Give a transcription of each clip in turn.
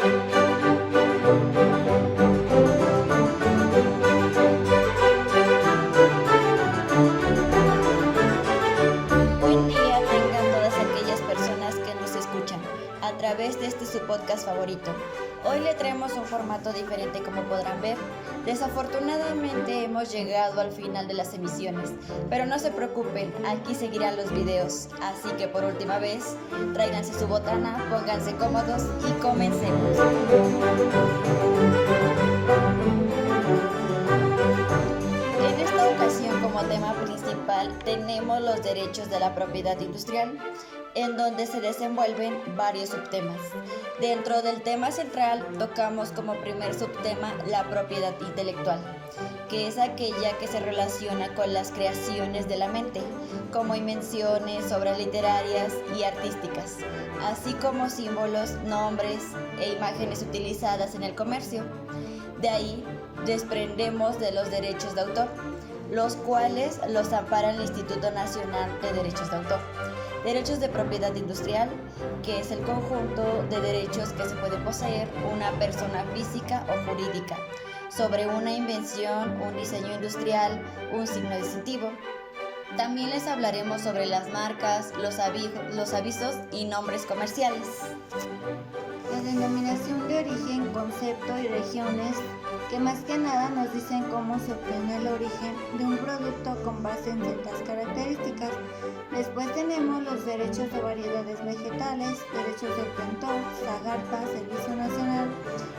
Buen día tengan todas aquellas personas que nos escuchan a través de este su podcast favorito. Hoy le traemos un formato diferente como podrán ver. Desafortunadamente hemos llegado al final de las emisiones, pero no se preocupen, aquí seguirán los videos. Así que por última vez, tráiganse su botana, pónganse cómodos y comencemos. En esta ocasión como tema principal tenemos los derechos de la propiedad industrial, en donde se desenvuelven varios subtemas. Dentro del tema central tocamos como primer subtema la propiedad intelectual, que es aquella que se relaciona con las creaciones de la mente, como invenciones, obras literarias y artísticas, así como símbolos, nombres e imágenes utilizadas en el comercio. De ahí desprendemos de los derechos de autor, los cuales los ampara el Instituto Nacional de Derechos de Autor. Derechos de propiedad industrial, que es el conjunto de derechos que se puede poseer una persona física o jurídica sobre una invención, un diseño industrial, un signo distintivo. También les hablaremos sobre las marcas, los avisos y nombres comerciales. La denominación de origen, concepto y regiones, que más que nada nos dicen cómo se obtiene el origen de un producto con base en ciertas características. Después tenemos los derechos de variedades vegetales, derechos de obtentor, SAGARPA, Servicio Nacional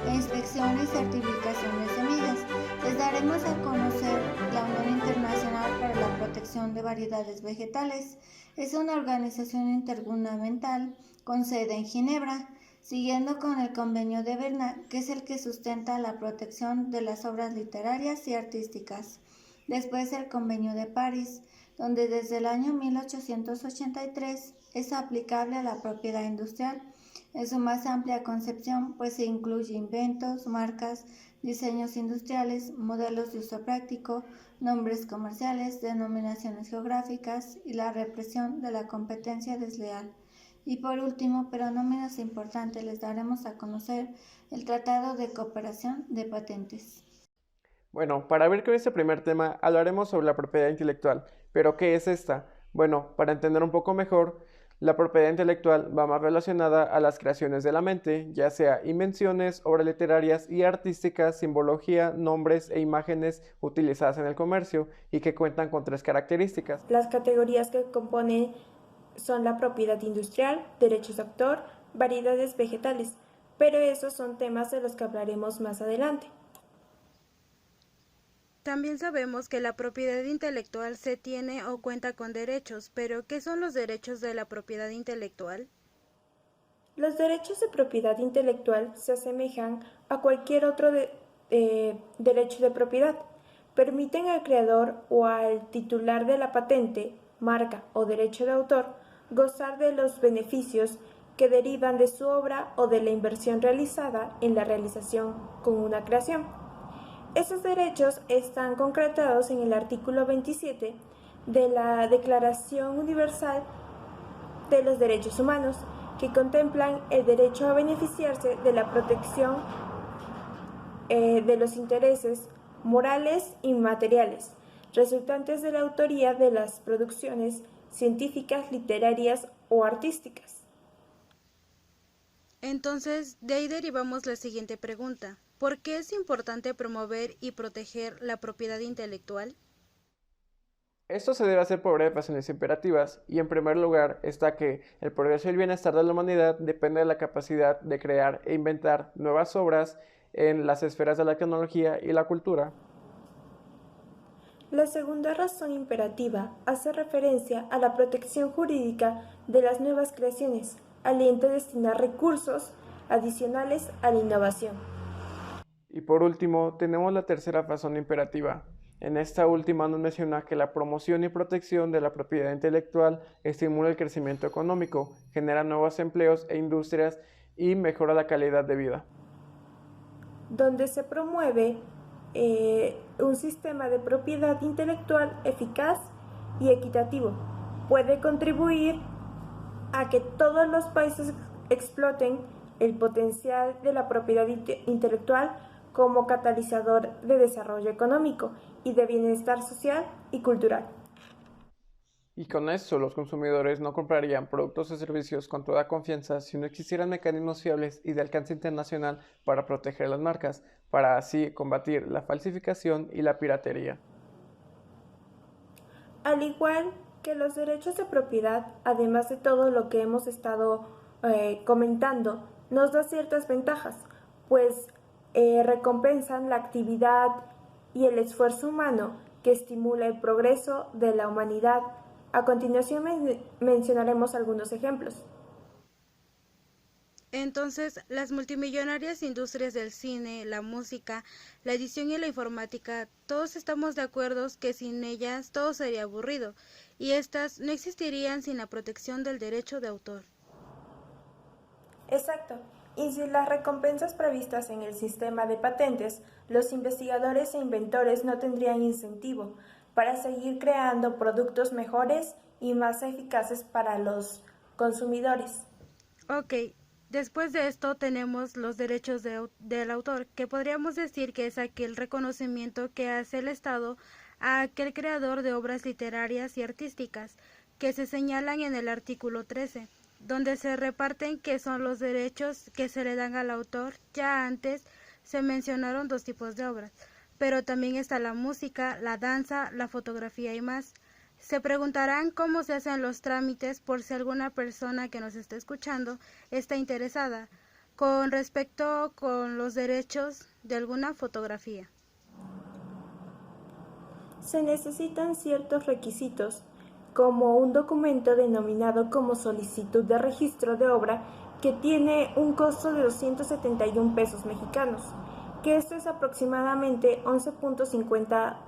de Inspección y Certificación de Semillas. Les daremos a conocer la Unión Internacional para la Protección de Variedades Vegetales. Es una organización intergubernamental con sede en Ginebra, siguiendo con el Convenio de Berna, que es el que sustenta la protección de las obras literarias y artísticas. Después el Convenio de París, donde desde el año 1883 es aplicable a la propiedad industrial en su más amplia concepción, pues se incluye inventos, marcas, diseños industriales, modelos de uso práctico, nombres comerciales, denominaciones geográficas y la represión de la competencia desleal. Y por último, pero no menos importante, les daremos a conocer el Tratado de Cooperación de Patentes. Bueno, para ver con este primer tema hablaremos sobre la propiedad intelectual. ¿Pero qué es esta? Bueno, para entender un poco mejor, la propiedad intelectual va más relacionada a las creaciones de la mente, ya sea invenciones, obras literarias y artísticas, simbología, nombres e imágenes utilizadas en el comercio y que cuentan con 3 características. Las categorías que componen son la propiedad industrial, derechos de autor, variedades vegetales, pero esos son temas de los que hablaremos más adelante. También sabemos que la propiedad intelectual se tiene o cuenta con derechos, pero ¿qué son los derechos de la propiedad intelectual? Los derechos de propiedad intelectual se asemejan a cualquier otro derecho de propiedad. Permiten al creador o al titular de la patente, marca o derecho de autor gozar de los beneficios que derivan de su obra o de la inversión realizada en la realización con una creación. Esos derechos están concretados en el artículo 27 de la Declaración Universal de los Derechos Humanos, que contemplan el derecho a beneficiarse de la protección de los intereses morales y materiales resultantes de la autoría de las producciones científicas, literarias o artísticas. Entonces, de ahí derivamos la siguiente pregunta. ¿Por qué es importante promover y proteger la propiedad intelectual? Esto se debe hacer por varias razones imperativas, y en primer lugar está que el progreso y el bienestar de la humanidad depende de la capacidad de crear e inventar nuevas obras en las esferas de la tecnología y la cultura. La segunda razón imperativa hace referencia a la protección jurídica de las nuevas creaciones, alienta a destinar recursos adicionales a la innovación. Y por último, tenemos la tercera razón imperativa. En esta última nos menciona que la promoción y protección de la propiedad intelectual estimula el crecimiento económico, genera nuevos empleos e industrias y mejora la calidad de vida. Donde se promueve un sistema de propiedad intelectual eficaz y equitativo. Puede contribuir a que todos los países exploten el potencial de la propiedad intelectual como catalizador de desarrollo económico y de bienestar social y cultural. Y con esto los consumidores no comprarían productos o servicios con toda confianza si no existieran mecanismos fiables y de alcance internacional para proteger las marcas, para así combatir la falsificación y la piratería. Al igual que los derechos de propiedad, además de todo lo que hemos estado comentando, nos da ciertas ventajas, pues recompensan la actividad y el esfuerzo humano que estimula el progreso de la humanidad. A continuación mencionaremos algunos ejemplos. Entonces, las multimillonarias industrias del cine, la música, la edición y la informática, todos estamos de acuerdo que sin ellas todo sería aburrido, y estas no existirían sin la protección del derecho de autor. Exacto. Y sin las recompensas previstas en el sistema de patentes, los investigadores e inventores no tendrían incentivo para seguir creando productos mejores y más eficaces para los consumidores. Ok, después de esto tenemos los derechos del autor, que podríamos decir que es aquel reconocimiento que hace el Estado a aquel creador de obras literarias y artísticas, que se señalan en el artículo 13, donde se reparten qué son los derechos que se le dan al autor. Ya antes se mencionaron dos tipos de obras, pero también está la música, la danza, la fotografía y más. Se preguntarán cómo se hacen los trámites por si alguna persona que nos esté escuchando está interesada con respecto con los derechos de alguna fotografía. Se necesitan ciertos requisitos, como un documento denominado como solicitud de registro de obra que tiene un costo de 271 pesos mexicanos, que esto es aproximadamente $11.50,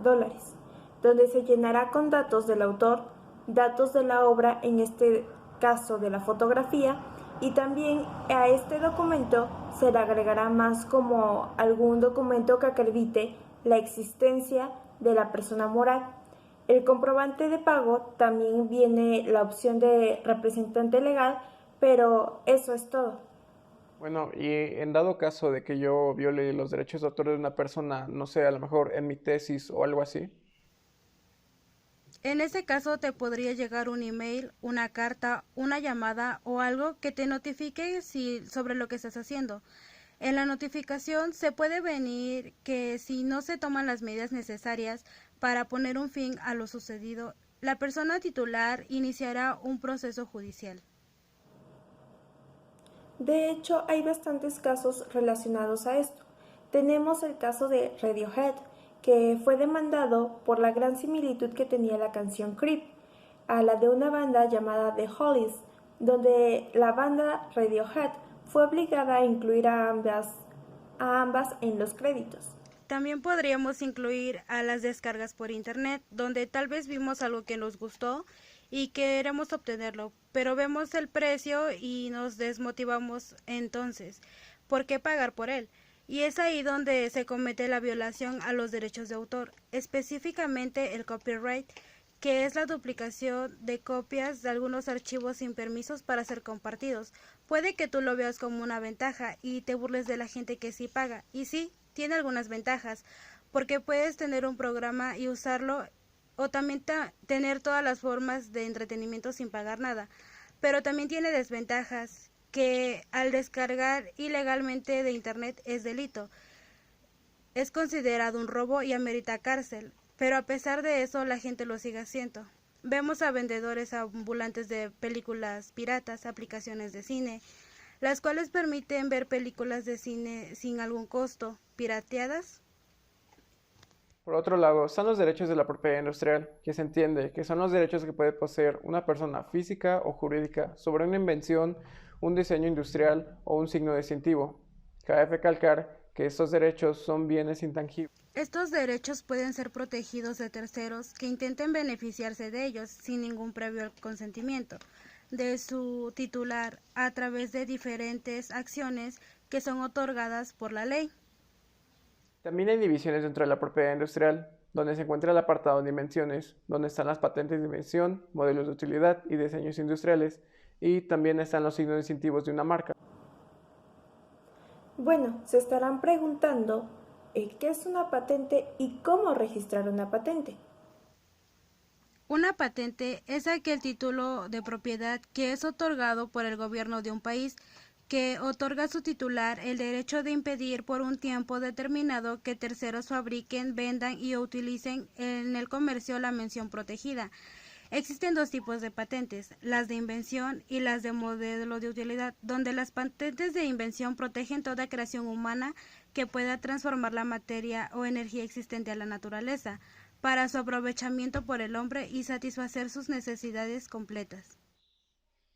donde se llenará con datos del autor, datos de la obra, en este caso de la fotografía, y también a este documento se le agregará más como algún documento que acredite la existencia de la persona moral. El comprobante de pago, también viene la opción de representante legal, pero eso es todo. Bueno, y en dado caso de que yo viole los derechos de autor de una persona, no sé, a lo mejor en mi tesis o algo así. En ese caso te podría llegar un email, una carta, una llamada o algo que te notifique sobre lo que estás haciendo. En la notificación se puede venir que si no se toman las medidas necesarias para poner un fin a lo sucedido, la persona titular iniciará un proceso judicial. De hecho, hay bastantes casos relacionados a esto. Tenemos el caso de Radiohead, que fue demandado por la gran similitud que tenía la canción Creep a la de una banda llamada The Hollies, donde la banda Radiohead fue obligada a incluir a ambas en los créditos. También podríamos incluir a las descargas por internet, donde tal vez vimos algo que nos gustó y queremos obtenerlo, pero vemos el precio y nos desmotivamos. Entonces, ¿por qué pagar por él? Y es ahí donde se comete la violación a los derechos de autor, específicamente el copyright, que es la duplicación de copias de algunos archivos sin permisos para ser compartidos. Puede que tú lo veas como una ventaja y te burles de la gente que sí paga, y sí, tiene algunas ventajas, porque puedes tener un programa y usarlo, o también tener todas las formas de entretenimiento sin pagar nada, pero también tiene desventajas, que al descargar ilegalmente de internet es delito, es considerado un robo y amerita cárcel, pero a pesar de eso la gente lo sigue haciendo. Vemos a vendedores ambulantes de películas piratas, aplicaciones de cine, las cuales permiten ver películas de cine sin algún costo, pirateadas. Por otro lado, están los derechos de la propiedad industrial, que se entiende que son los derechos que puede poseer una persona física o jurídica sobre una invención, un diseño industrial o un signo distintivo. Cabe recalcar que estos derechos son bienes intangibles. Estos derechos pueden ser protegidos de terceros que intenten beneficiarse de ellos sin ningún previo consentimiento de su titular a través de diferentes acciones que son otorgadas por la ley. También hay divisiones dentro de la propiedad industrial, donde se encuentra el apartado de invenciones, donde están las patentes de invención, modelos de utilidad y diseños industriales, y también están los signos distintivos de una marca. Bueno, se estarán preguntando qué es una patente y cómo registrar una patente. Una patente es aquel título de propiedad que es otorgado por el gobierno de un país, que otorga a su titular el derecho de impedir por un tiempo determinado que terceros fabriquen, vendan y utilicen en el comercio la mención protegida. Existen dos tipos de patentes, las de invención y las de modelo de utilidad, donde las patentes de invención protegen toda creación humana que pueda transformar la materia o energía existente a la naturaleza para su aprovechamiento por el hombre y satisfacer sus necesidades completas.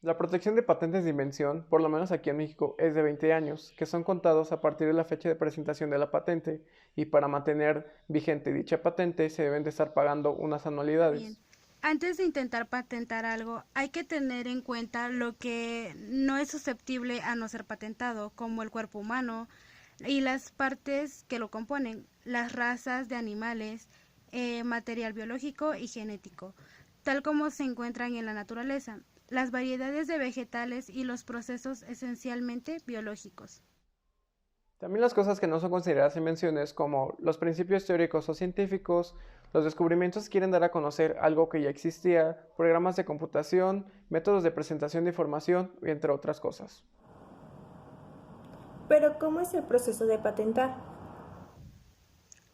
La protección de patentes de invención, por lo menos aquí en México, es de 20 años, que son contados a partir de la fecha de presentación de la patente, y para mantener vigente dicha patente se deben de estar pagando unas anualidades. Bien. Antes de intentar patentar algo, hay que tener en cuenta lo que no es susceptible a no ser patentado, como el cuerpo humano y las partes que lo componen, las razas de animales, material biológico y genético, tal como se encuentran en la naturaleza, las variedades de vegetales y los procesos esencialmente biológicos. También las cosas que no son consideradas invenciones, como los principios teóricos o científicos, los descubrimientos que quieren dar a conocer algo que ya existía, programas de computación, métodos de presentación de información, entre otras cosas. Pero ¿cómo es el proceso de patentar?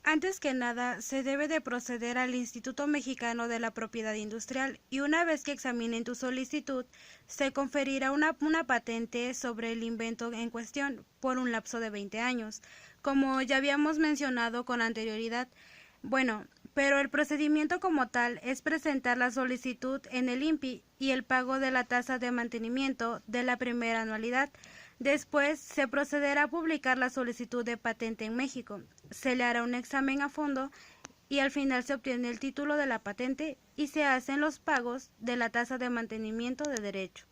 Antes que nada, se debe de proceder al Instituto Mexicano de la Propiedad Industrial y una vez que examinen tu solicitud, se conferirá una patente sobre el invento en cuestión por un lapso de 20 años, como ya habíamos mencionado con anterioridad. Bueno, pero el procedimiento como tal es presentar la solicitud en el INPI y el pago de la tasa de mantenimiento de la primera anualidad. Después se procederá a publicar la solicitud de patente en México, se le hará un examen a fondo y al final se obtiene el título de la patente y se hacen los pagos de la tasa de mantenimiento de derecho.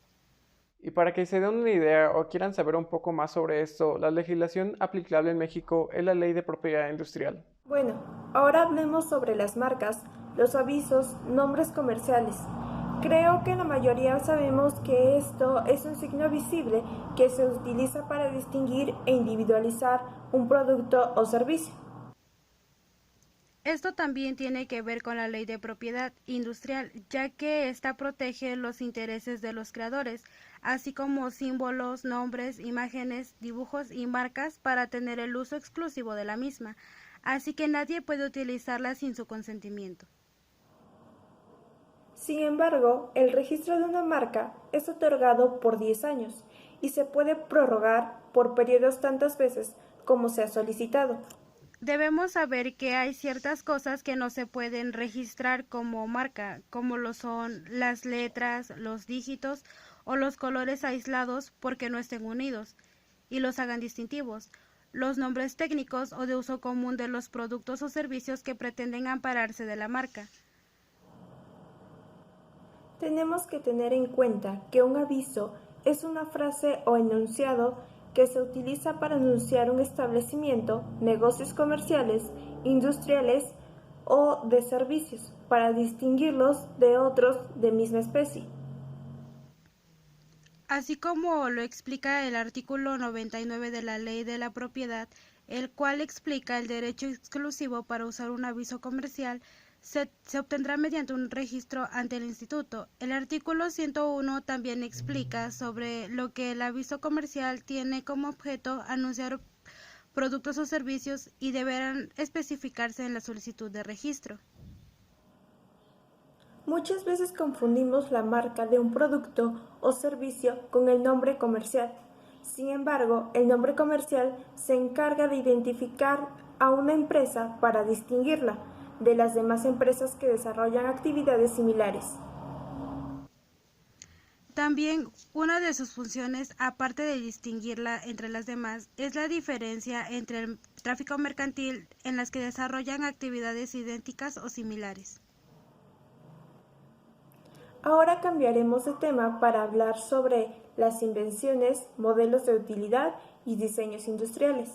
Y para que se den una idea o quieran saber un poco más sobre esto, la legislación aplicable en México es la Ley de Propiedad Industrial. Bueno, ahora hablemos sobre las marcas, los avisos, nombres comerciales. Creo que la mayoría sabemos que esto es un signo visible que se utiliza para distinguir e individualizar un producto o servicio. Esto también tiene que ver con la ley de propiedad industrial, ya que ésta protege los intereses de los creadores, así como símbolos, nombres, imágenes, dibujos y marcas para tener el uso exclusivo de la misma, así que nadie puede utilizarla sin su consentimiento. Sin embargo, el registro de una marca es otorgado por 10 años y se puede prorrogar por periodos tantas veces como sea solicitado. Debemos saber que hay ciertas cosas que no se pueden registrar como marca, como lo son las letras, los dígitos o los colores aislados porque no estén unidos y los hagan distintivos, los nombres técnicos o de uso común de los productos o servicios que pretenden ampararse de la marca. Tenemos que tener en cuenta que un aviso es una frase o enunciado que se utiliza para anunciar un establecimiento, negocios comerciales, industriales o de servicios, para distinguirlos de otros de misma especie. Así como lo explica el artículo 99 de la Ley de la Propiedad, el cual explica el derecho exclusivo para usar un aviso comercial, se obtendrá mediante un registro ante el instituto. El artículo 101 también explica sobre lo que el aviso comercial tiene como objeto anunciar productos o servicios y deberán especificarse en la solicitud de registro. Muchas veces confundimos la marca de un producto o servicio con el nombre comercial. Sin embargo, el nombre comercial se encarga de identificar a una empresa para distinguirla de las demás empresas que desarrollan actividades similares. También una de sus funciones, aparte de distinguirla entre las demás, es la diferencia entre el tráfico mercantil en las que desarrollan actividades idénticas o similares. Ahora cambiaremos de tema para hablar sobre las invenciones, modelos de utilidad y diseños industriales.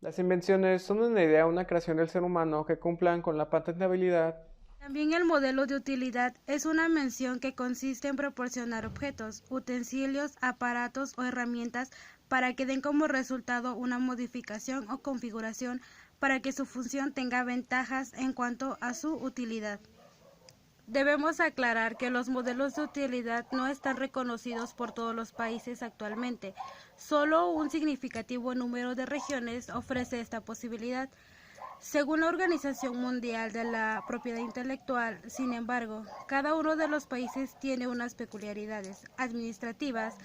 Las invenciones son una idea o una creación del ser humano que cumplan con la patentabilidad. También el modelo de utilidad es una mención que consiste en proporcionar objetos, utensilios, aparatos o herramientas para que den como resultado una modificación o configuración para que su función tenga ventajas en cuanto a su utilidad. Debemos aclarar que los modelos de utilidad no están reconocidos por todos los países actualmente. Solo un significativo número de regiones ofrece esta posibilidad. Según la Organización Mundial de la Propiedad Intelectual, sin embargo, cada uno de los países tiene unas peculiaridades administrativas.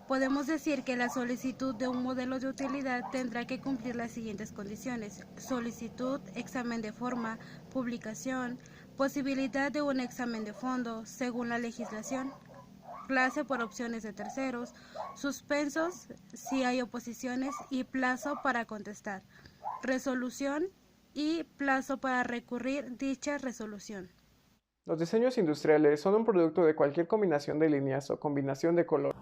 Podemos decir que la solicitud de un modelo de utilidad tendrá que cumplir las siguientes condiciones: solicitud, examen de forma, publicación, posibilidad de un examen de fondo, según la legislación, clase por opciones de terceros, suspensos si hay oposiciones y plazo para contestar, resolución y plazo para recurrir dicha resolución. Los diseños industriales son un producto de cualquier combinación de líneas o combinación de color.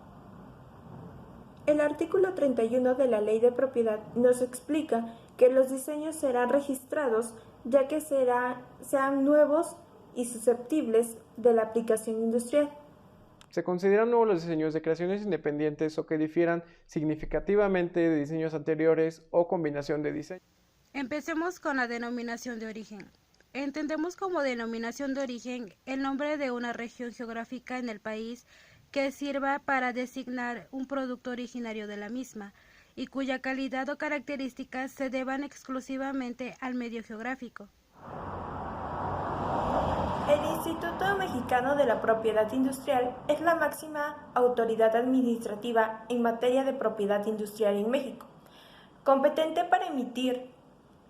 El artículo 31 de la Ley de Propiedad nos explica que los diseños serán registrados ya que sean nuevos y susceptibles de la aplicación industrial. Se consideran nuevos los diseños de creaciones independientes o que difieran significativamente de diseños anteriores o combinación de diseños. Empecemos con la denominación de origen. Entendemos como denominación de origen el nombre de una región geográfica en el país que sirva para designar un producto originario de la misma y cuya calidad o características se deban exclusivamente al medio geográfico. El Instituto Mexicano de la Propiedad Industrial es la máxima autoridad administrativa en materia de propiedad industrial en México, competente para emitir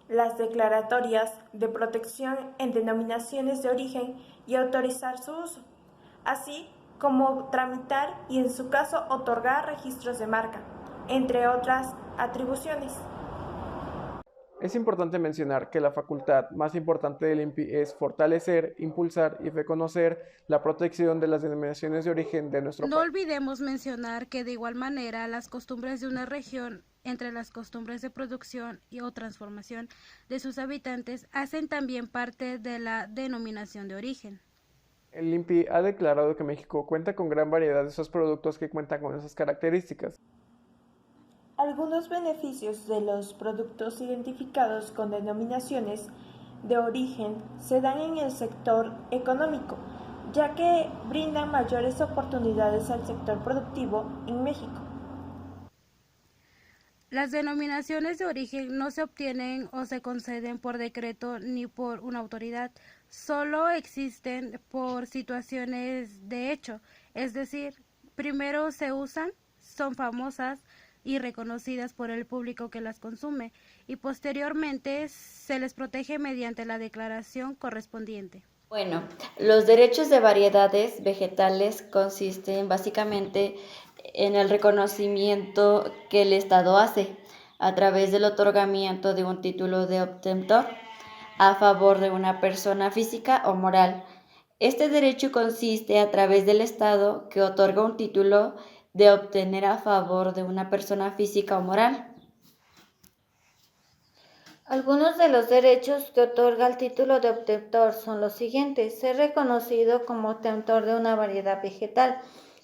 las declaratorias de protección en denominaciones de origen y autorizar su uso, así como tramitar y en su caso otorgar registros de marca, entre otras atribuciones. Es importante mencionar que la facultad más importante del INPI es fortalecer, impulsar y reconocer la protección de las denominaciones de origen de nuestro país. No olvidemos mencionar que de igual manera las costumbres de una región, entre las costumbres de producción o transformación de sus habitantes, hacen también parte de la denominación de origen. El INPI ha declarado que México cuenta con gran variedad de esos productos que cuentan con esas características. Algunos beneficios de los productos identificados con denominaciones de origen se dan en el sector económico, ya que brindan mayores oportunidades al sector productivo en México. Las denominaciones de origen no se obtienen o se conceden por decreto ni por una autoridad, solo existen por situaciones de hecho, es decir, primero se usan, son famosas y reconocidas por el público que las consume, y posteriormente se les protege mediante la declaración correspondiente. Bueno, los derechos de variedades vegetales consisten básicamente en el reconocimiento que el Estado hace a través del otorgamiento de un título de obtentor a favor de una persona física o moral. Este derecho consiste a través del Estado que otorga un título de obtener a favor de una persona física o moral. Algunos de los derechos que otorga el título de obtentor son los siguientes: ser reconocido como obtentor de una variedad vegetal.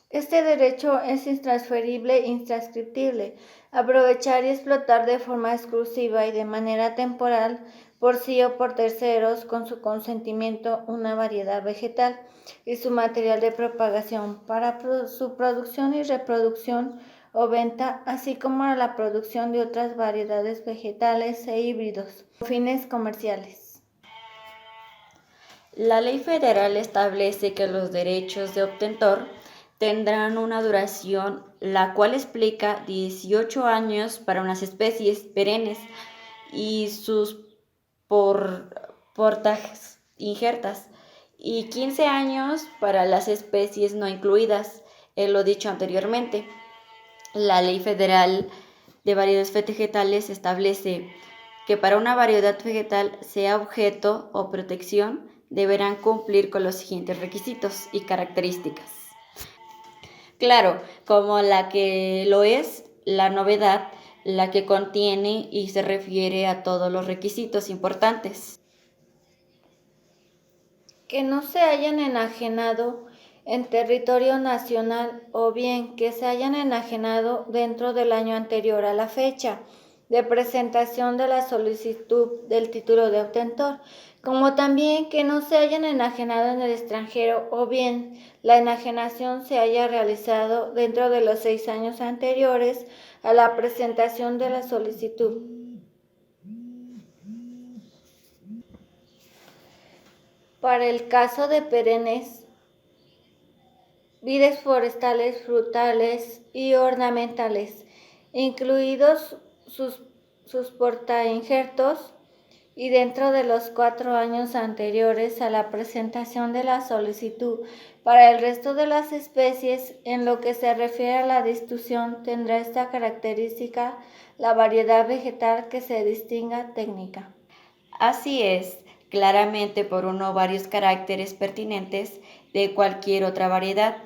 Este derecho es intransferible e intranscriptible. Aprovechar y explotar de forma exclusiva y de manera temporal, por sí o por terceros, con su consentimiento, una variedad vegetal y su material de propagación para su producción y reproducción o venta, así como a la producción de otras variedades vegetales e híbridos, con fines comerciales. La ley federal establece que los derechos de obtentor tendrán una duración, la cual explica 18 años para unas especies perennes y sus portajes injertas, y 15 años para las especies no incluidas, lo dicho anteriormente. La Ley Federal de Variedades Vegetales establece que para una variedad vegetal sea objeto o protección deberán cumplir con los siguientes requisitos y características. Claro, como la que lo es la novedad, la que contiene y se refiere a todos los requisitos importantes. Que no se hayan enajenado en territorio nacional o bien que se hayan enajenado dentro del año anterior a la fecha de presentación de la solicitud del título de obtentor, como también que no se hayan enajenado en el extranjero o bien la enajenación se haya realizado dentro de los 6 años anteriores a la presentación de la solicitud. Para el caso de perennes, vides forestales, frutales y ornamentales, incluidos sus portainjertos, y dentro de los 4 años anteriores a la presentación de la solicitud. Para el resto de las especies, en lo que se refiere a la distribución, tendrá esta característica la variedad vegetal que se distinga técnica. Así es, claramente por uno o varios caracteres pertinentes de cualquier otra variedad,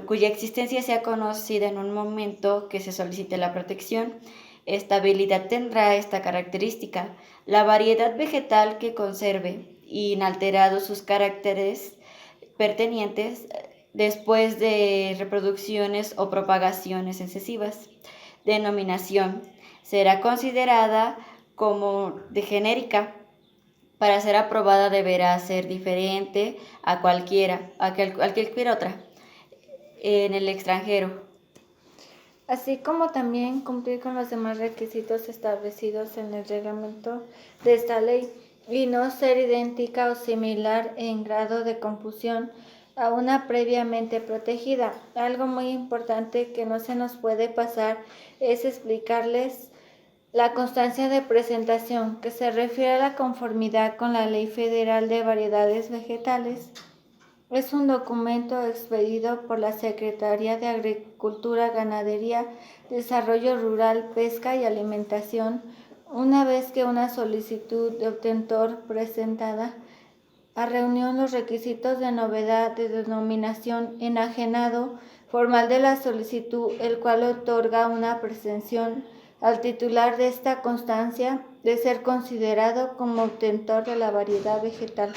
cuya existencia sea conocida en un momento que se solicite la protección. Esta habilidad tendrá esta característica: la variedad vegetal que conserve inalterados sus caracteres pertinentes después de reproducciones o propagaciones excesivas. Denominación: será considerada como de genérica. Para ser aprobada deberá ser diferente a cualquier otra en el extranjero, así como también cumplir con los demás requisitos establecidos en el reglamento de esta ley y no ser idéntica o similar en grado de confusión a una previamente protegida. Algo muy importante que no se nos puede pasar es explicarles la constancia de presentación, que se refiere a la conformidad con la Ley Federal de Variedades Vegetales. Es un documento expedido por la Secretaría de Agricultura, Ganadería, Desarrollo Rural, Pesca y Alimentación, una vez que una solicitud de obtentor presentada a reunión los requisitos de novedad de denominación enajenado formal de la solicitud, el cual otorga una pretensión al titular de esta constancia de ser considerado como obtentor de la variedad vegetal.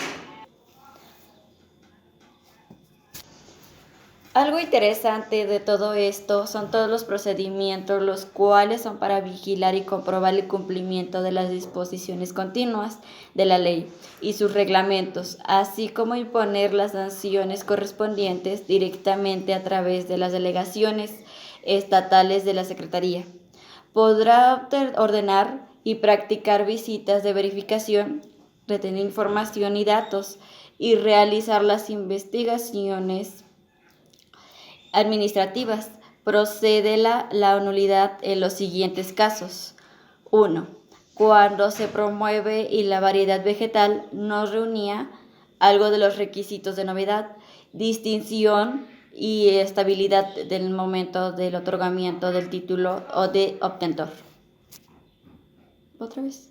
Algo interesante de todo esto son todos los procedimientos, los cuales son para vigilar y comprobar el cumplimiento de las disposiciones continuas de la ley y sus reglamentos, así como imponer las sanciones correspondientes directamente a través de las delegaciones estatales de la Secretaría. Podrá ordenar y practicar visitas de verificación, retener información y datos y realizar las investigaciones administrativas. Procede la nulidad en los siguientes casos. 1. Cuando se promueve y la variedad vegetal no reunía algo de los requisitos de novedad, distinción y estabilidad del momento del otorgamiento del título o de obtentor. ¿Otra vez?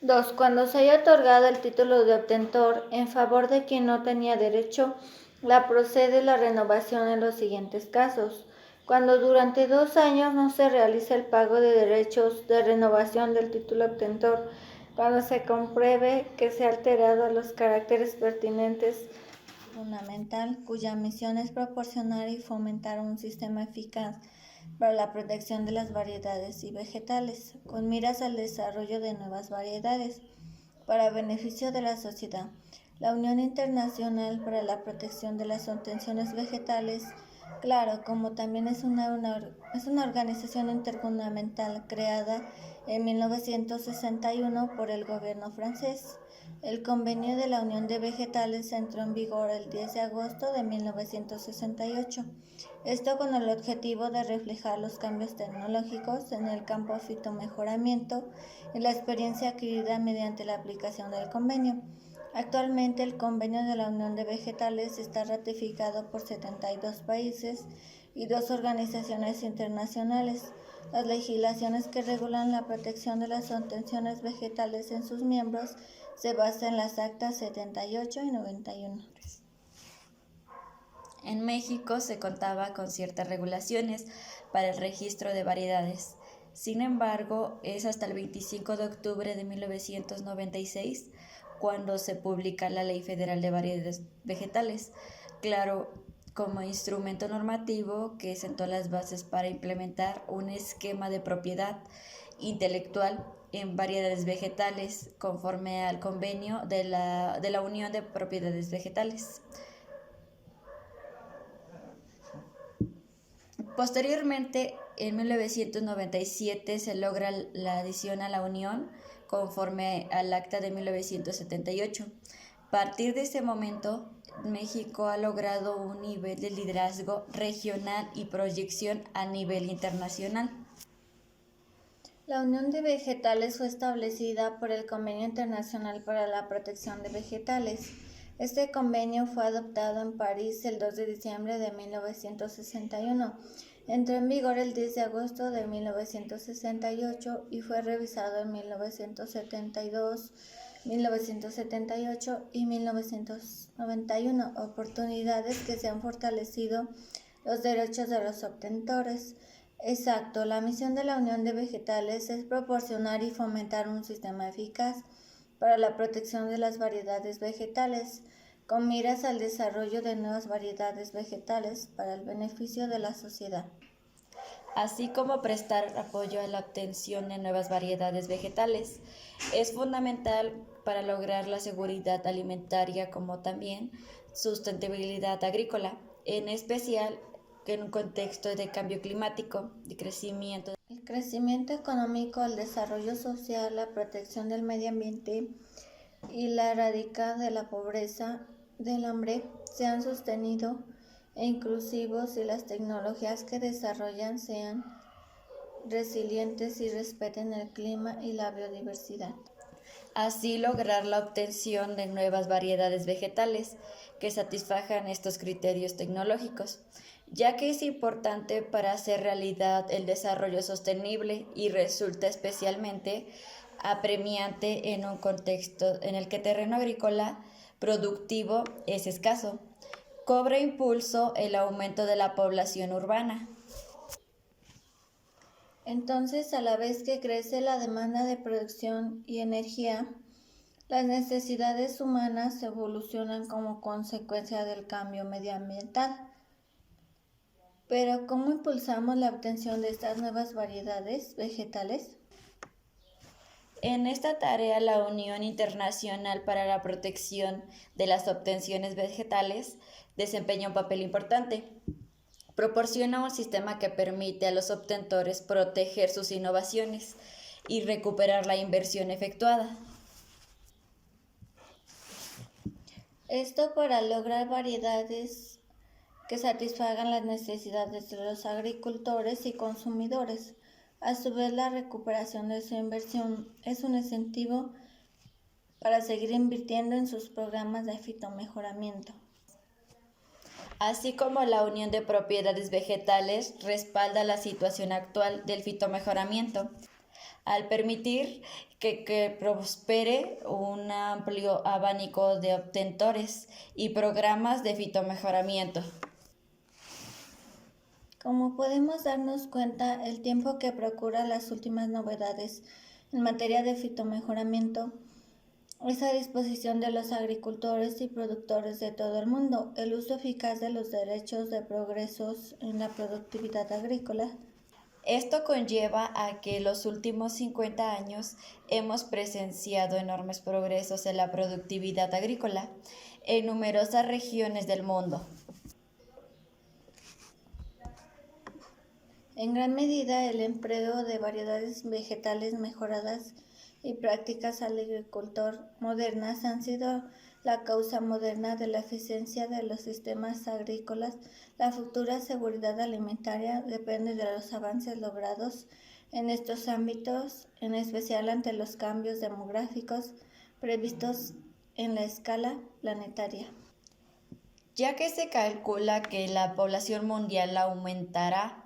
2. Cuando se haya otorgado el título de obtentor en favor de quien no tenía derecho, procede la renovación en los siguientes casos. Cuando durante 2 años no se realiza el pago de derechos de renovación del título obtentor, cuando se compruebe que se ha alterado los caracteres pertinentes fundamental, cuya misión es proporcionar y fomentar un sistema eficaz para la protección de las variedades y vegetales, con miras al desarrollo de nuevas variedades, para beneficio de la sociedad. La Unión Internacional para la Protección de las Obtenciones Vegetales, claro, como también es una organización intergubernamental creada en 1961 por el gobierno francés. El convenio de la Unión de Vegetales entró en vigor el 10 de agosto de 1968, esto con el objetivo de reflejar los cambios tecnológicos en el campo fitomejoramiento y la experiencia adquirida mediante la aplicación del convenio. Actualmente el convenio de la Unión de Vegetales está ratificado por 72 países y 2 organizaciones internacionales. Las legislaciones que regulan la protección de las obtenciones vegetales en sus miembros se basan en las actas 78 y 91. En México se contaba con ciertas regulaciones para el registro de variedades. Sin embargo, es hasta el 25 de octubre de 1996 cuando se publica la Ley Federal de Variedades Vegetales, claro, como instrumento normativo que sentó las bases para implementar un esquema de propiedad intelectual en variedades vegetales conforme al convenio de la Unión de Propiedades Vegetales. Posteriormente, en 1997 se logra la adición a la Unión conforme al Acta de 1978. A partir de ese momento, México ha logrado un nivel de liderazgo regional y proyección a nivel internacional. La Unión de Vegetales fue establecida por el Convenio Internacional para la Protección de Vegetales. Este convenio fue adoptado en París el 2 de diciembre de 1961. Entró en vigor el 10 de agosto de 1968 y fue revisado en 1972, 1978 y 1991, oportunidades que se han fortalecido los derechos de los obtentores. Exacto, la misión de la Unión de Vegetales es proporcionar y fomentar un sistema eficaz para la protección de las variedades vegetales, con miras al desarrollo de nuevas variedades vegetales para el beneficio de la sociedad, así como prestar apoyo a la obtención de nuevas variedades vegetales. Es fundamental para lograr la seguridad alimentaria como también sustentabilidad agrícola, en especial en un contexto de cambio climático, de crecimiento. El crecimiento económico, el desarrollo social, la protección del medio ambiente y la erradicación de la pobreza, del hambre, sean sostenidos e inclusivos y las tecnologías que desarrollan sean resilientes y respeten el clima y la biodiversidad. Así lograr la obtención de nuevas variedades vegetales que satisfajan estos criterios tecnológicos, ya que es importante para hacer realidad el desarrollo sostenible y resulta especialmente apremiante en un contexto en el que terreno agrícola productivo es escaso. Cobra impulso el aumento de la población urbana. Entonces, a la vez que crece la demanda de producción y energía, las necesidades humanas evolucionan como consecuencia del cambio medioambiental. Pero, ¿cómo impulsamos la obtención de estas nuevas variedades vegetales? En esta tarea, la Unión Internacional para la Protección de las Obtenciones Vegetales desempeña un papel importante. Proporciona un sistema que permite a los obtentores proteger sus innovaciones y recuperar la inversión efectuada. Esto para lograr variedades que satisfagan las necesidades de los agricultores y consumidores. A su vez, la recuperación de su inversión es un incentivo para seguir invirtiendo en sus programas de fitomejoramiento. Así como la Unión de Propiedades Vegetales respalda la situación actual del fitomejoramiento, al permitir que prospere un amplio abanico de obtentores y programas de fitomejoramiento. Como podemos darnos cuenta, el tiempo que procura las últimas novedades en materia de fitomejoramiento es a disposición de los agricultores y productores de todo el mundo. El uso eficaz de los derechos de progresos en la productividad agrícola. Esto conlleva a que en los últimos 50 años hemos presenciado enormes progresos en la productividad agrícola en numerosas regiones del mundo. En gran medida, el empleo de variedades vegetales mejoradas y prácticas al agricultor modernas han sido la causa moderna de la eficiencia de los sistemas agrícolas. La futura seguridad alimentaria depende de los avances logrados en estos ámbitos, en especial ante los cambios demográficos previstos en la escala planetaria. Ya que se calcula que la población mundial aumentará,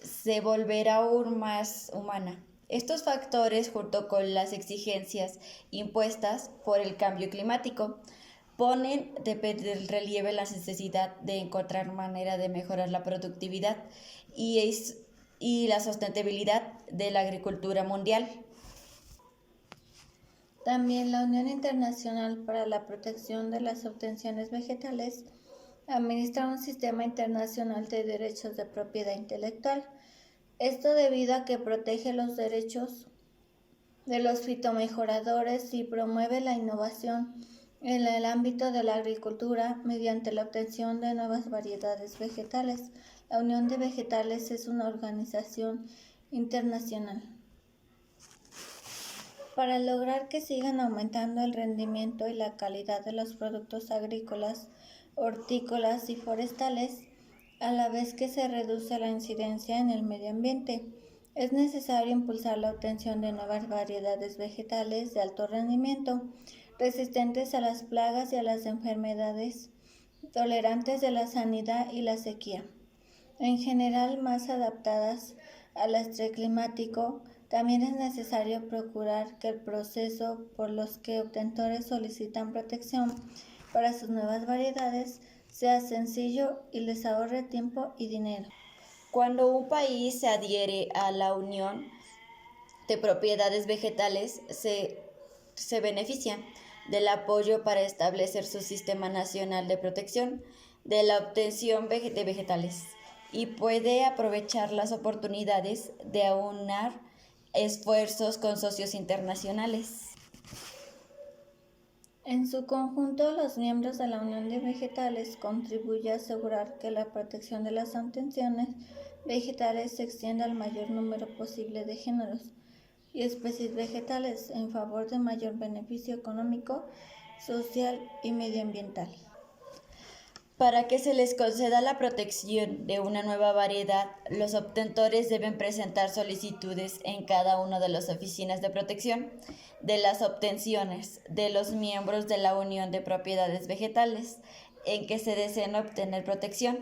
se volverá aún más humana. Estos factores, junto con las exigencias impuestas por el cambio climático, ponen de relieve la necesidad de encontrar manera de mejorar la productividad y la sustentabilidad de la agricultura mundial. También la Unión Internacional para la Protección de las Obtenciones Vegetales administra un sistema internacional de derechos de propiedad intelectual. Esto debido a que protege los derechos de los fitomejoradores y promueve la innovación en el ámbito de la agricultura mediante la obtención de nuevas variedades vegetales. La Unión de Vegetales es una organización internacional. Para lograr que sigan aumentando el rendimiento y la calidad de los productos agrícolas, hortícolas y forestales, a la vez que se reduce la incidencia en el medio ambiente, es necesario impulsar la obtención de nuevas variedades vegetales de alto rendimiento, resistentes a las plagas y a las enfermedades, tolerantes de la sanidad y la sequía, en general más adaptadas al estrés climático. También es necesario procurar que el proceso por los que obtentores solicitan protección para sus nuevas variedades sea sencillo y les ahorre tiempo y dinero. Cuando un país se adhiere a la Unión de Propiedades Vegetales, se beneficia del apoyo para establecer su sistema nacional de protección de la obtención de vegetales y puede aprovechar las oportunidades de aunar esfuerzos con socios internacionales. En su conjunto, los miembros de la Unión de Vegetales contribuyen a asegurar que la protección de las obtenciones vegetales se extienda al mayor número posible de géneros y especies vegetales en favor de mayor beneficio económico, social y medioambiental. Para que se les conceda la protección de una nueva variedad, los obtentores deben presentar solicitudes en cada una de las oficinas de protección de las obtenciones de los miembros de la Unión de Propiedades Vegetales en que se deseen obtener protección.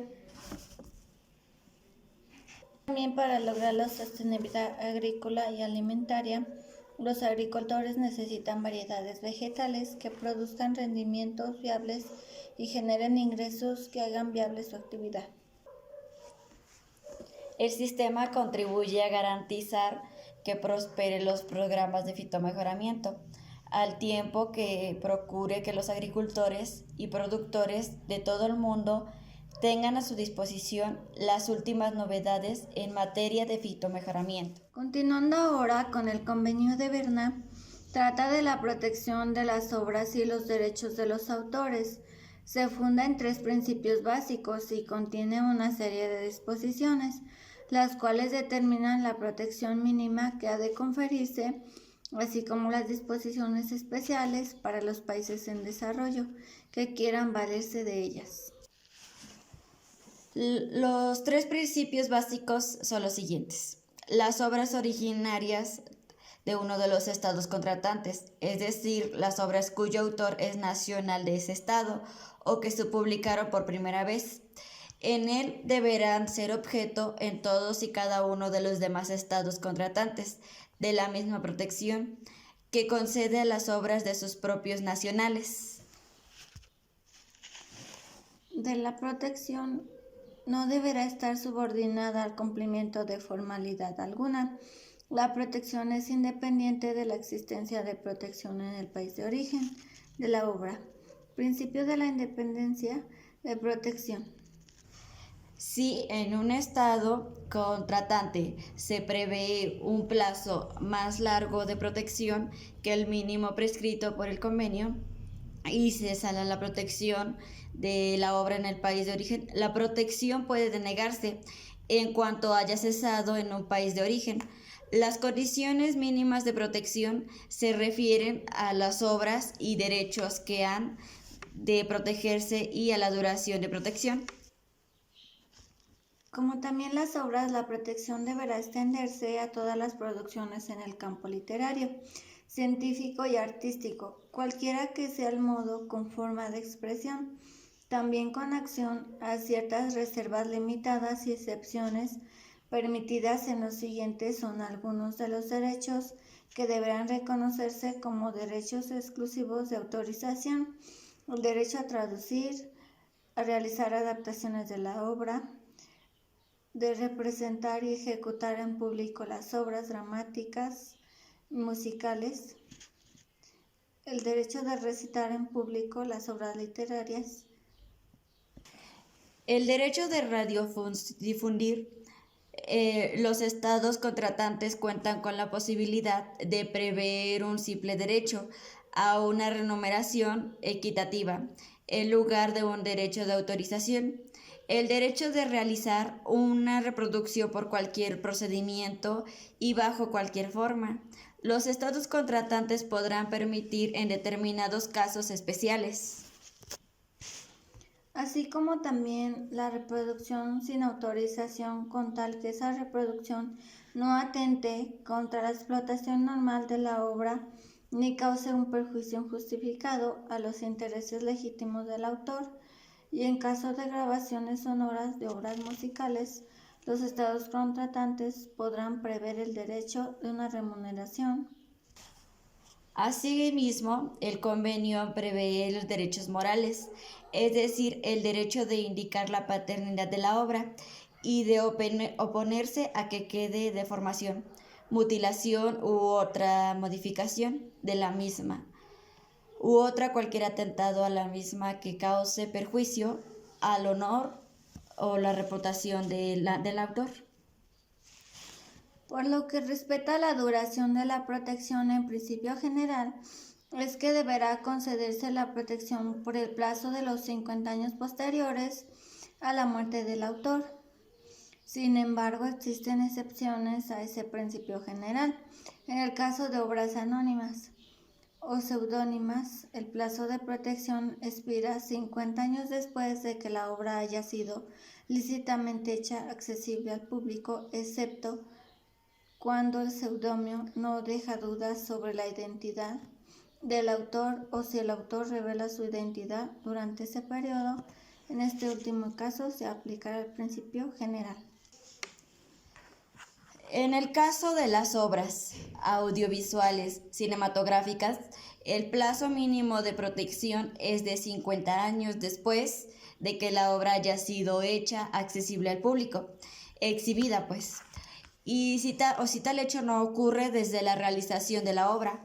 También para lograr la sostenibilidad agrícola y alimentaria, los agricultores necesitan variedades vegetales que produzcan rendimientos viables y generen ingresos que hagan viable su actividad. El sistema contribuye a garantizar que prosperen los programas de fitomejoramiento, al tiempo que procure que los agricultores y productores de todo el mundo tengan a su disposición las últimas novedades en materia de fitomejoramiento. Continuando ahora con el Convenio de Berna, trata de la protección de las obras y los derechos de los autores. Se funda en 3 principios básicos y contiene una serie de disposiciones, las cuales determinan la protección mínima que ha de conferirse, así como las disposiciones especiales para los países en desarrollo que quieran valerse de ellas. Los 3 principios básicos son los siguientes. Las obras originarias de uno de los estados contratantes, es decir, las obras cuyo autor es nacional de ese estado o que se publicaron por primera vez. En él deberán ser objeto en todos y cada uno de los demás estados contratantes de la misma protección que concede a las obras de sus propios nacionales. De la protección no deberá estar subordinada al cumplimiento de formalidad alguna. La protección es independiente de la existencia de protección en el país de origen de la obra. Principio de la independencia de protección. Si en un estado contratante se prevé un plazo más largo de protección que el mínimo prescrito por el convenio y se sale la protección de la obra en el país de origen, la protección puede denegarse en cuanto haya cesado en un país de origen. Las condiciones mínimas de protección se refieren a las obras y derechos que han de protegerse y a la duración de protección. Como también las obras, la protección deberá extenderse a todas las producciones en el campo literario, científico y artístico, cualquiera que sea el modo con forma de expresión, también con acción a ciertas reservas limitadas y excepciones permitidas en los siguientes son algunos de los derechos que deberán reconocerse como derechos exclusivos de autorización: el derecho a traducir, a realizar adaptaciones de la obra, de representar y ejecutar en público las obras dramáticas, musicales, el derecho de recitar en público las obras literarias. El derecho de radiodifundir. Los estados contratantes cuentan con la posibilidad de prever un simple derecho a una remuneración equitativa en lugar de un derecho de autorización. El derecho de realizar una reproducción por cualquier procedimiento y bajo cualquier forma. Los estados contratantes podrán permitir en determinados casos especiales. Así como también la reproducción sin autorización con tal que esa reproducción no atente contra la explotación normal de la obra ni cause un perjuicio injustificado a los intereses legítimos del autor, y en caso de grabaciones sonoras de obras musicales, los estados contratantes podrán prever el derecho de una remuneración. Asimismo, el convenio prevé los derechos morales, es decir, el derecho de indicar la paternidad de la obra y de oponerse a que quede deformación, mutilación u otra modificación de la misma, u otra cualquier atentado a la misma que cause perjuicio al honor o la reputación del autor. Por lo que respecta a la duración de la protección, en principio general, es que deberá concederse la protección por el plazo de los 50 años posteriores a la muerte del autor. Sin embargo, existen excepciones a ese principio general. En el caso de obras anónimas o seudónimas, el plazo de protección expira 50 años después de que la obra haya sido lícitamente hecha accesible al público, excepto cuando el seudónimo no deja dudas sobre la identidad del autor o si el autor revela su identidad durante ese periodo. En este último caso se aplicará el principio general. En el caso de las obras audiovisuales cinematográficas, el plazo mínimo de protección es de 50 años después de que la obra haya sido hecha accesible al público, exhibida pues, y si tal hecho no ocurre desde la realización de la obra.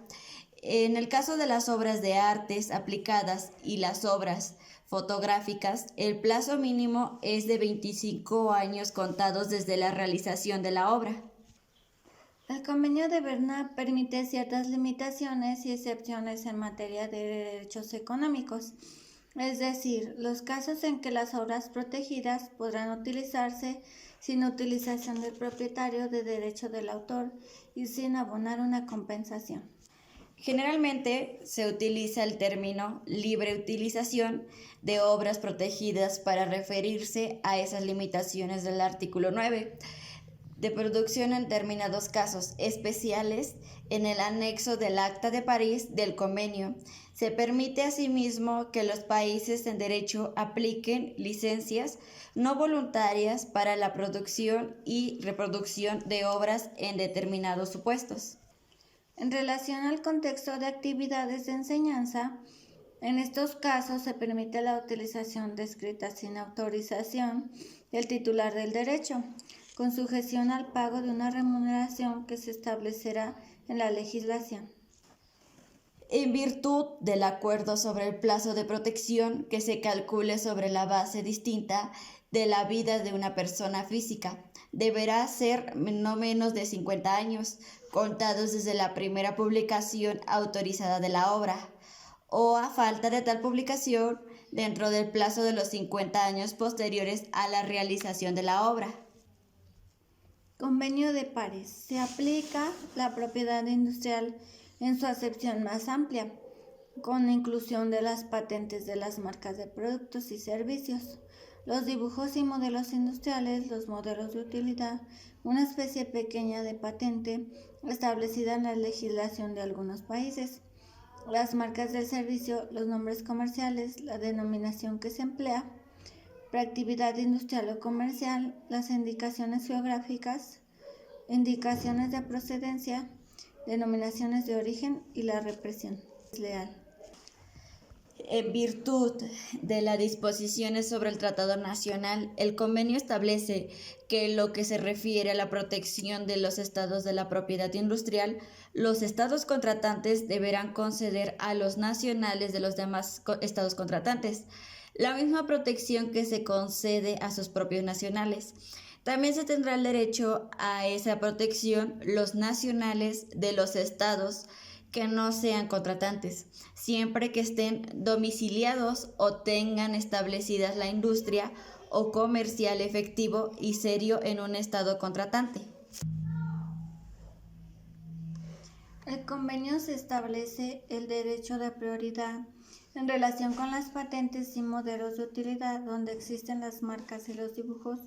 En el caso de las obras de artes aplicadas y las obras fotográficas, el plazo mínimo es de 25 años contados desde la realización de la obra. El Convenio de Berna permite ciertas limitaciones y excepciones en materia de derechos económicos, es decir, los casos en que las obras protegidas podrán utilizarse sin utilización del propietario de derecho del autor y sin abonar una compensación. Generalmente se utiliza el término libre utilización de obras protegidas para referirse a esas limitaciones del artículo 9 de producción en determinados casos especiales en el anexo del Acta de París del Convenio. Se permite asimismo que los países en derecho apliquen licencias no voluntarias para la producción y reproducción de obras en determinados supuestos. En relación al contexto de actividades de enseñanza, en estos casos se permite la utilización de escritas sin autorización del titular del derecho, con sujeción al pago de una remuneración que se establecerá en la legislación. En virtud del acuerdo sobre el plazo de protección que se calcule sobre la base distinta de la vida de una persona física, deberá ser no menos de 50 años, contados desde la primera publicación autorizada de la obra, o a falta de tal publicación, dentro del plazo de los 50 años posteriores a la realización de la obra. Convenio de París. Se aplica la propiedad industrial en su acepción más amplia, con inclusión de las patentes de las marcas de productos y servicios, los dibujos y modelos industriales, los modelos de utilidad, una especie pequeña de patente establecida en la legislación de algunos países, las marcas del servicio, los nombres comerciales, la denominación que se emplea, para actividad industrial o comercial, las indicaciones geográficas, indicaciones de procedencia, denominaciones de origen y la represión leal. En virtud de las disposiciones sobre el Tratado Nacional, el convenio establece que en lo que se refiere a la protección de los estados de la propiedad industrial, los estados contratantes deberán conceder a los nacionales de los demás estados contratantes la misma protección que se concede a sus propios nacionales. También se tendrá el derecho a esa protección los nacionales de los estados que no sean contratantes, siempre que estén domiciliados o tengan establecidas la industria o comercial efectivo y serio en un estado contratante. El convenio se establece el derecho de prioridad en relación con las patentes y modelos de utilidad donde existen las marcas y los dibujos.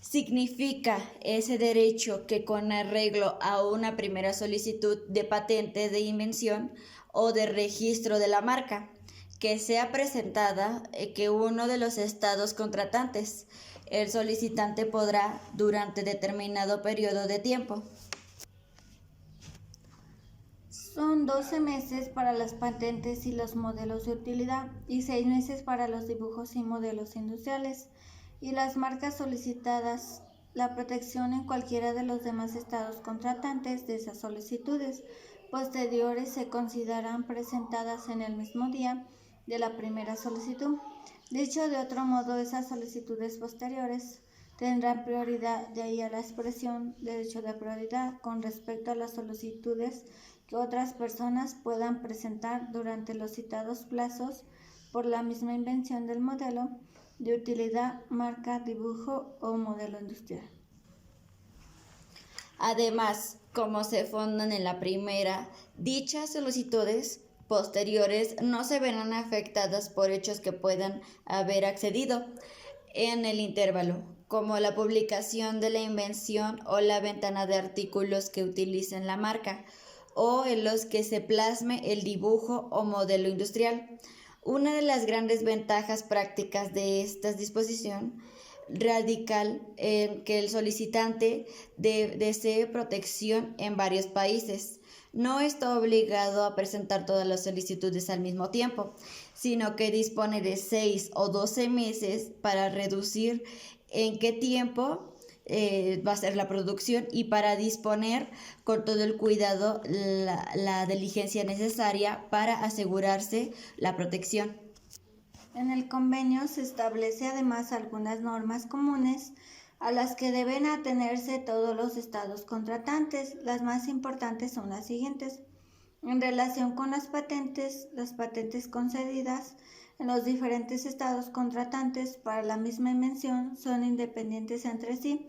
Significa ese derecho que con arreglo a una primera solicitud de patente de invención o de registro de la marca, que sea presentada que uno de los estados contratantes, el solicitante podrá, durante determinado periodo de tiempo. Son 12 meses para las patentes y los modelos de utilidad y 6 meses para los dibujos y modelos industriales y las marcas solicitadas, la protección en cualquiera de los demás estados contratantes de esas solicitudes posteriores se consideran presentadas en el mismo día de la primera solicitud. Dicho de otro modo, esas solicitudes posteriores tendrán prioridad, de ahí a la expresión derecho de prioridad con respecto a las solicitudes que otras personas puedan presentar durante los citados plazos por la misma invención del modelo de utilidad, marca, dibujo o modelo industrial. Además, como se fondan en la primera, dichas solicitudes posteriores no se verán afectadas por hechos que puedan haber accedido en el intervalo, como la publicación de la invención o la ventana de artículos que utilicen la marca, o en los que se plasme el dibujo o modelo industrial. Una de las grandes ventajas prácticas de esta disposición radica en que el solicitante desee protección en varios países. No está obligado a presentar todas las solicitudes al mismo tiempo, sino que dispone de 6 o 12 meses para reducir en qué tiempo va a ser la producción y para disponer con todo el cuidado la diligencia necesaria para asegurarse la protección. En el convenio se establece además algunas normas comunes a las que deben atenerse todos los estados contratantes. Las más importantes son las siguientes. En relación con las patentes concedidas en los diferentes estados contratantes para la misma invención son independientes entre sí.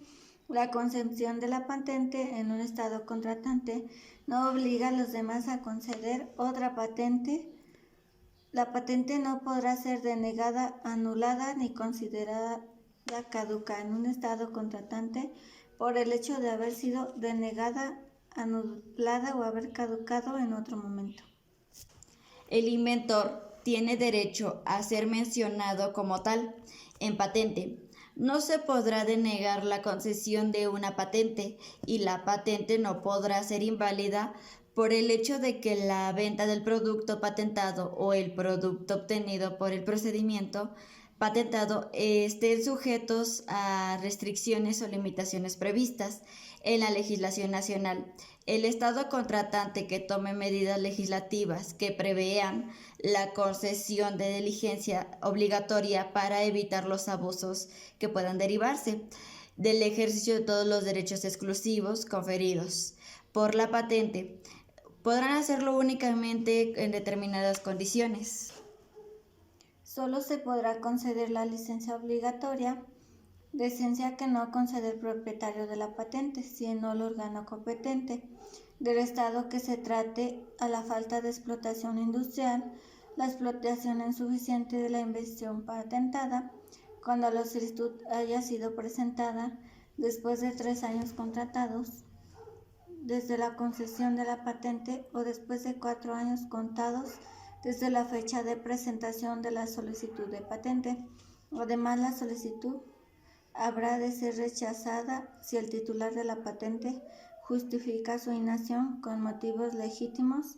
La concesión de la patente en un estado contratante no obliga a los demás a conceder otra patente. La patente no podrá ser denegada, anulada ni considerada caduca en un estado contratante por el hecho de haber sido denegada, anulada o haber caducado en otro momento. El inventor tiene derecho a ser mencionado como tal en patente. No se podrá denegar la concesión de una patente y la patente no podrá ser inválida por el hecho de que la venta del producto patentado o el producto obtenido por el procedimiento patentado estén sujetos a restricciones o limitaciones previstas en la legislación nacional. El Estado contratante que tome medidas legislativas que prevean la concesión de diligencia obligatoria para evitar los abusos que puedan derivarse del ejercicio de todos los derechos exclusivos conferidos por la patente, podrán hacerlo únicamente en determinadas condiciones. Solo se podrá conceder la licencia obligatoria, licencia que no concede el propietario de la patente, sino el órgano competente del estado que se trate, a la falta de explotación industrial, la explotación insuficiente de la invención patentada, cuando la solicitud haya sido presentada después de 3 años contratados desde la concesión de la patente o después de 4 años contados desde la fecha de presentación de la solicitud de patente. Además, la solicitud habrá de ser rechazada si el titular de la patente justifica su inacción con motivos legítimos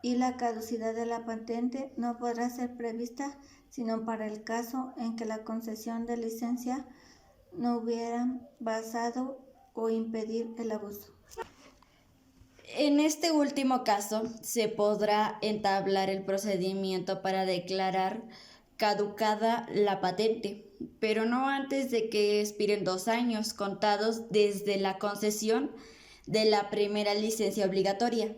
y la caducidad de la patente no podrá ser prevista sino para el caso en que la concesión de licencia no hubiera basado o impedir el abuso. En este último caso, se podrá entablar el procedimiento para declarar caducada la patente, pero no antes de que expiren 2 años contados desde la concesión de la primera licencia obligatoria.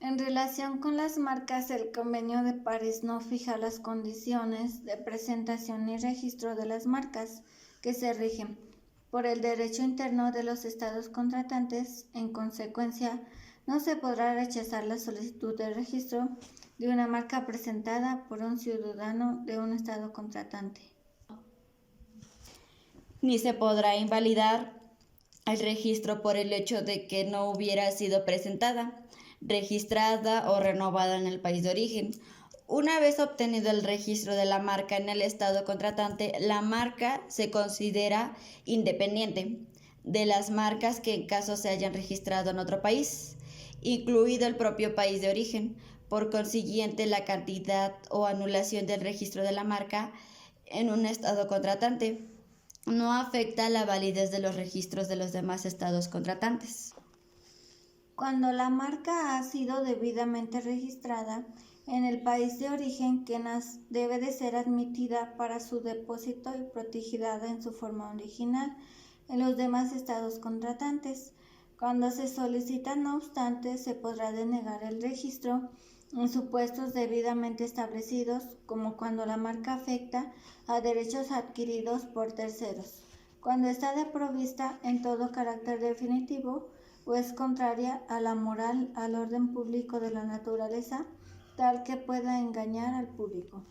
En relación con las marcas, el Convenio de París no fija las condiciones de presentación y registro de las marcas, que se rigen por el derecho interno de los estados contratantes. En consecuencia, no se podrá rechazar la solicitud de registro de una marca presentada por un ciudadano de un estado contratante. Ni se podrá invalidar el registro por el hecho de que no hubiera sido presentada, registrada o renovada en el país de origen. Una vez obtenido el registro de la marca en el estado contratante, la marca se considera independiente de las marcas que en caso se hayan registrado en otro país, incluido el propio país de origen. Por consiguiente, la cantidad o anulación del registro de la marca en un estado contratante no afecta la validez de los registros de los demás estados contratantes. Cuando la marca ha sido debidamente registrada en el país de origen, debe de ser admitida para su depósito y protegida en su forma original en los demás estados contratantes. Cuando se solicita, no obstante, se podrá denegar el registro en supuestos debidamente establecidos, como cuando la marca afecta a derechos adquiridos por terceros, cuando está desprovista en todo carácter definitivo o es contraria a la moral, al orden público de la naturaleza, tal que pueda engañar al público.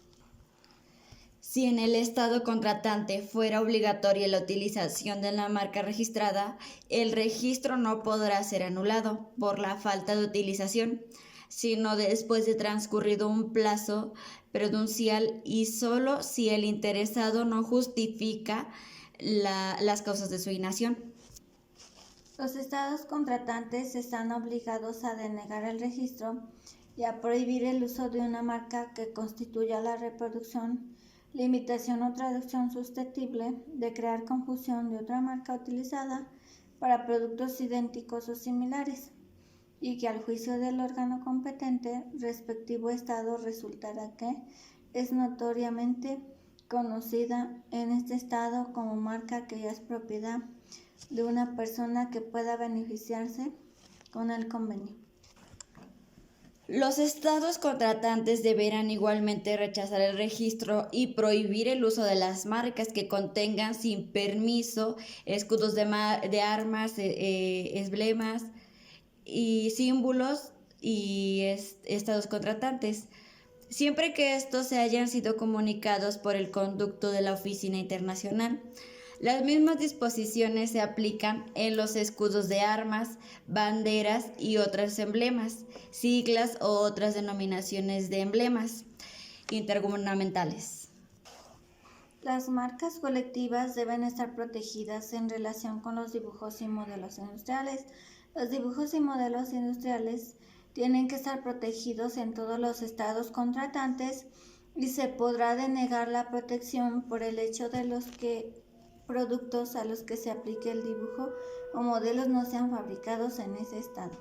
Si en el estado contratante fuera obligatoria la utilización de la marca registrada, el registro no podrá ser anulado por la falta de utilización, sino después de transcurrido un plazo prudencial y solo si el interesado no justifica las causas de su inacción. Los estados contratantes están obligados a denegar el registro y a prohibir el uso de una marca que constituya la reproducción, limitación o traducción susceptible de crear confusión de otra marca utilizada para productos idénticos o similares, y que al juicio del órgano competente respectivo estado resultará que es notoriamente conocida en este estado como marca que ya es propiedad de una persona que pueda beneficiarse con el convenio. Los estados contratantes deberán igualmente rechazar el registro y prohibir el uso de las marcas que contengan sin permiso escudos de armas, emblemas y símbolos y estados contratantes, siempre que estos se hayan sido comunicados por el conducto de la Oficina Internacional. Las mismas disposiciones se aplican en los escudos de armas, banderas y otros emblemas, siglas o otras denominaciones de emblemas intergubernamentales. Las marcas colectivas deben estar protegidas en relación con los dibujos y modelos industriales. Los dibujos y modelos industriales tienen que estar protegidos en todos los estados contratantes y se podrá denegar la protección por el hecho de los productos a los que se aplique el dibujo o modelos no sean fabricados en ese estado.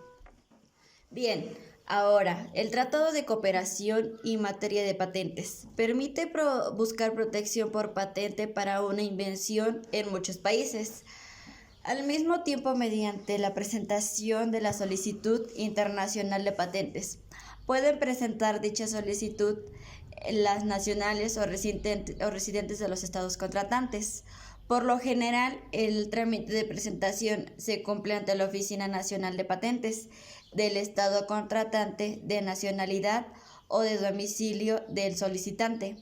Bien, ahora, el Tratado de Cooperación y materia de patentes permite buscar protección por patente para una invención en muchos países. Al mismo tiempo, mediante la presentación de la solicitud internacional de patentes, pueden presentar dicha solicitud las nacionales o residentes de los estados contratantes. Por lo general, el trámite de presentación se cumple ante la Oficina Nacional de Patentes del estado contratante de nacionalidad o de domicilio del solicitante,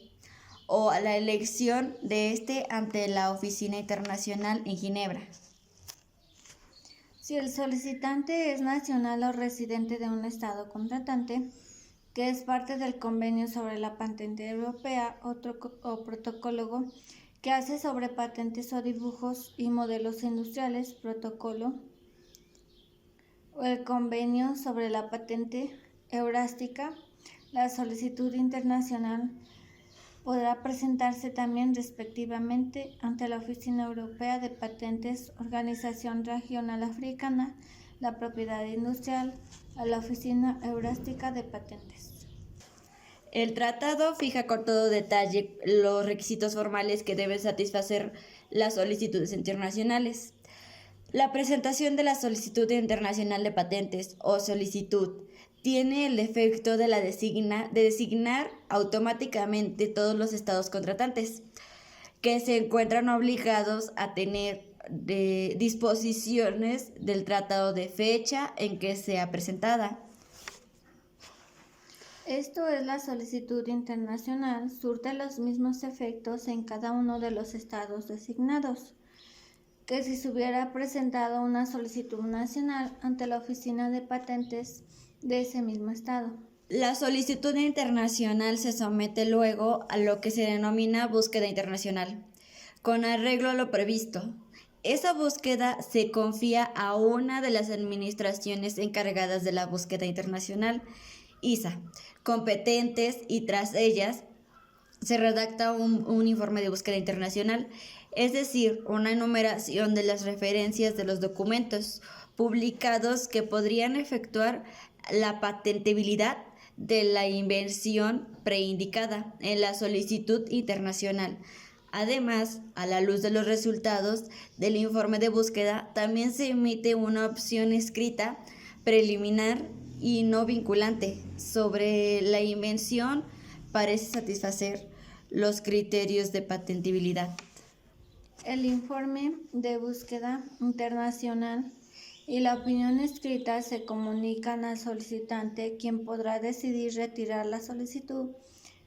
o a la elección de este ante la Oficina Internacional en Ginebra. Si el solicitante es nacional o residente de un estado contratante, que es parte del Convenio sobre la Patente Europea o protocolo que hace sobre patentes o dibujos y modelos industriales, protocolo, o el Convenio sobre la Patente Eurástica, la solicitud internacional podrá presentarse también respectivamente ante la Oficina Europea de Patentes, Organización Regional Africana, la propiedad industrial a la Oficina Eurástica de Patentes. El tratado fija con todo detalle los requisitos formales que deben satisfacer las solicitudes internacionales. La presentación de la solicitud internacional de patentes o solicitud tiene el efecto de designar automáticamente todos los estados contratantes que se encuentran obligados a tener disposiciones del tratado de fecha en que sea presentada. Esto es, la solicitud internacional surte los mismos efectos en cada uno de los estados designados que si se hubiera presentado una solicitud nacional ante la Oficina de Patentes de ese mismo estado. La solicitud internacional se somete luego a lo que se denomina búsqueda internacional, con arreglo a lo previsto. Esa búsqueda se confía a una de las administraciones encargadas de la búsqueda internacional, ISA, competentes, y tras ellas se redacta un informe de búsqueda internacional, es decir, una enumeración de las referencias de los documentos publicados que podrían efectuar la patentabilidad de la invención preindicada en la solicitud internacional. Además, a la luz de los resultados del informe de búsqueda, también se emite una opción escrita preliminar y no vinculante sobre la invención parece satisfacer los criterios de patentabilidad. El informe de búsqueda internacional y la opinión escrita se comunican al solicitante, quien podrá decidir retirar la solicitud,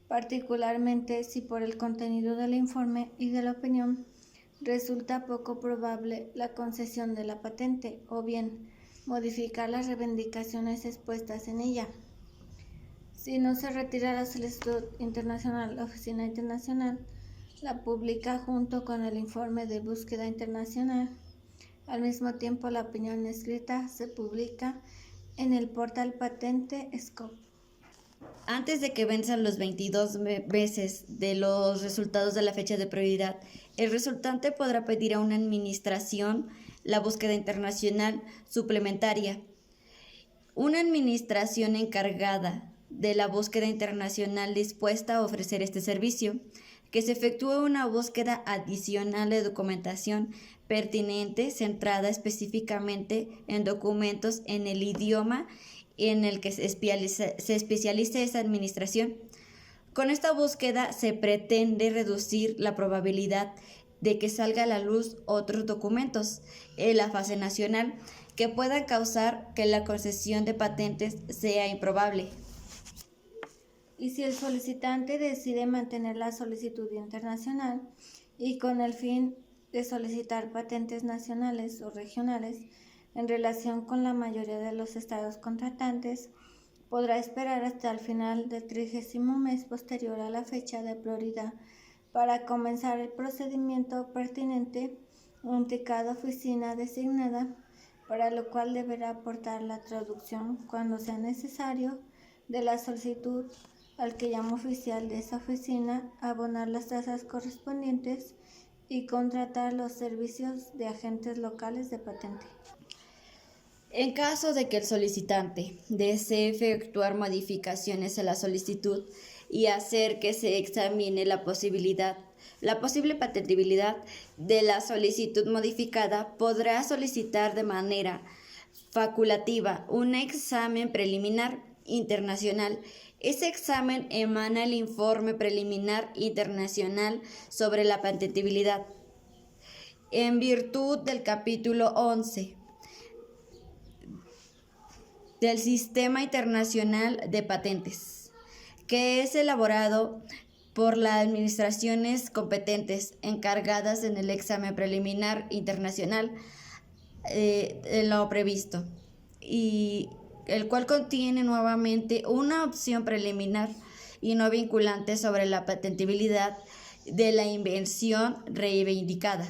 particularmente si por el contenido del informe y de la opinión resulta poco probable la concesión de la patente, o bien modificar las reivindicaciones expuestas en ella. Si no se retira la solicitud internacional, la Oficina Internacional la publica junto con el informe de búsqueda internacional. Al mismo tiempo, la opinión escrita se publica en el portal Patente Scope. Antes de que venzan los 22 meses de los resultados de la fecha de prioridad, el resultante podrá pedir a una administración la búsqueda internacional suplementaria. Una administración encargada de la búsqueda internacional dispuesta a ofrecer este servicio, que se efectúe una búsqueda adicional de documentación pertinente centrada específicamente en documentos en el idioma en el que se especialice esa administración. Con esta búsqueda se pretende reducir la probabilidad de que salga a la luz otros documentos en la fase nacional que puedan causar que la concesión de patentes sea improbable. Y si el solicitante decide mantener la solicitud internacional y con el fin de solicitar patentes nacionales o regionales en relación con la mayoría de los estados contratantes, podrá esperar hasta el final del 30º mes posterior a la fecha de prioridad para comenzar el procedimiento pertinente ante cada oficina designada, para lo cual deberá aportar la traducción cuando sea necesario de la solicitud al que llama oficial de esa oficina, abonar las tasas correspondientes y contratar los servicios de agentes locales de patente. En caso de que el solicitante desee efectuar modificaciones a la solicitud y hacer que se examine la posible patentabilidad de la solicitud modificada, podrá solicitar de manera facultativa un examen preliminar internacional. Ese examen emana el informe preliminar internacional sobre la patentabilidad, en virtud del capítulo 11 del Sistema Internacional de Patentes, que es elaborado por las administraciones competentes encargadas en el examen preliminar internacional en lo previsto, y el cual contiene nuevamente una opción preliminar y no vinculante sobre la patentabilidad de la invención reivindicada.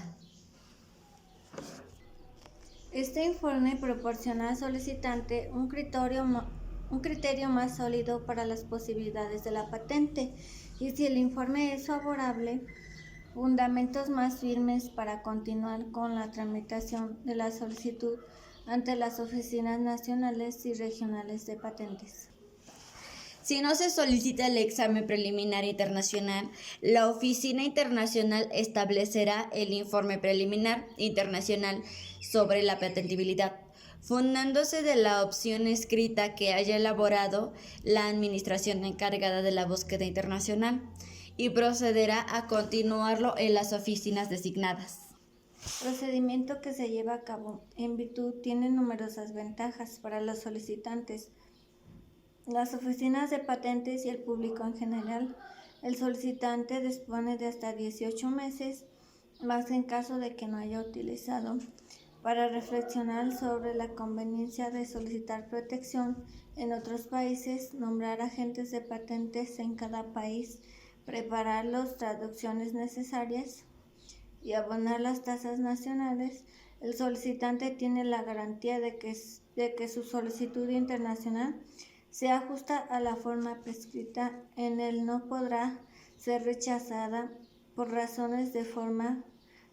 Este informe proporciona al solicitante un criterio más sólido para las posibilidades de la patente, y si el informe es favorable, fundamentos más firmes para continuar con la tramitación de la solicitud ante las oficinas nacionales y regionales de patentes. Si no se solicita el examen preliminar internacional, la Oficina Internacional establecerá el informe preliminar internacional sobre la patentabilidad, fundándose de la opción escrita que haya elaborado la administración encargada de la búsqueda internacional y procederá a continuarlo en las oficinas designadas. El procedimiento que se lleva a cabo en virtud tiene numerosas ventajas para los solicitantes, las oficinas de patentes y el público en general. El solicitante dispone de hasta 18 meses, más en caso de que no haya utilizado, para reflexionar sobre la conveniencia de solicitar protección en otros países, nombrar agentes de patentes en cada país, preparar las traducciones necesarias y abonar las tasas nacionales. El solicitante tiene la garantía de que su solicitud internacional se ajusta a la forma prescrita en él, no podrá ser rechazada por razones de forma